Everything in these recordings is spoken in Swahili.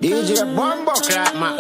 DJ Bombo Clap, man.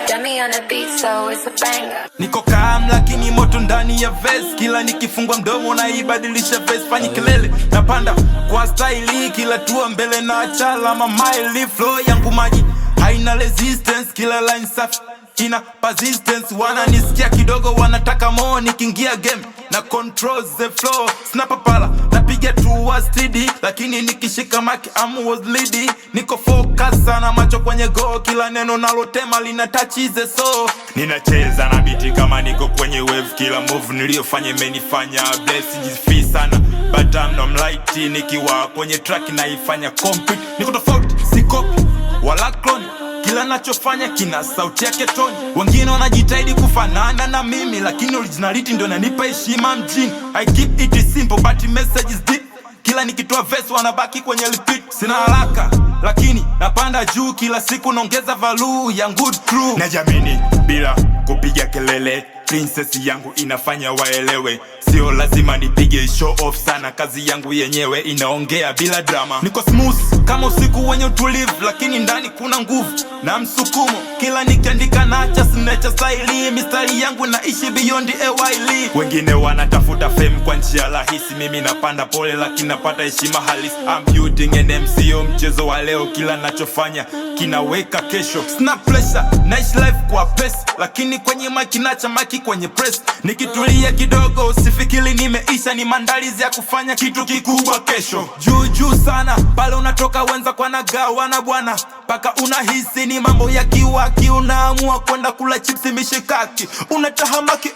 Dummy on the beat, so it's a banger. Niko calm lakini moto ndani ya vest. Kila nikifungwa mdomo na ibadilisha vest. Fanyi kelele, napanda kwa style. Kila tua mbele na achala mamaili. Flow yangu maji, haina resistance. Kila line safi, ina persistence. Wananisikia kidogo, wanataka more. Nikiingia game na control the flow. Snapper pala, napiga tu wa steady. Lakini nikishika mic I'm was leady. Niko focus sana, macho kwenye go. Kila neno nalotema lina touch the soul. Ninacheza na biti kama niko kwenye wave. Kila move niliyofanya imenifanya blessed sana. But I'm not light. Nikiwa kwenye track naifanya complete. Niko tofauti, si copy wala clone. Kila nachofanya kina sauti yake toni. Wengine wanajitahidi kufanana na mimi, lakini originality ndio inanipa heshima mjini. I keep it simple but message is deep. Kila nikitoa verse wanabaki kwenye repeat. Sina haraka lakini napanda juu. Kila siku naongeza value ya good crew. Najamini bila kupiga kelele. Princess yangu inafanya waelewe. Sio lazima nipige show off sana. Kazi yangu yenyewe inaongea bila drama. Niko smooth kama usiku wenye utulivu, lakini ndani kuna nguvu na msukumo. Kila nikiandika nacha signature style. Mistari yangu naishi beyond AYL. Wengine wanatafuta fame kwa njia rahisi. Mimi napanda pole lakini napata heshima halisi. I'm building an MCO, mchezo wa leo. Kila nachofanya kinaweka kesho. Sina pressure, nice life kwa pesa. Lakini kwenye mic nacha maki kwenye press. Nikitulia kidogo usifikiri nimeisha. Ni mandalizi ya kufanya kitu kikubwa kesho. Juu sana pale unatoka wenza kwa nagawana bwana. Paka unahisi ni mambo ya kiwaki. Unaamua kwenda kula chips mishikaki. Unatahamaki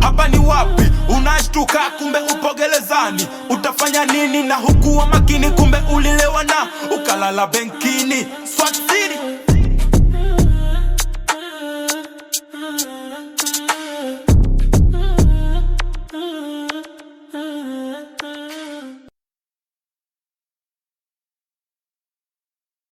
hapa ni wapi? Unashtuka kumbe upo gerezani. Utafanya nini na hukuwa makini? Kumbe ulilewa na ukalala benkini.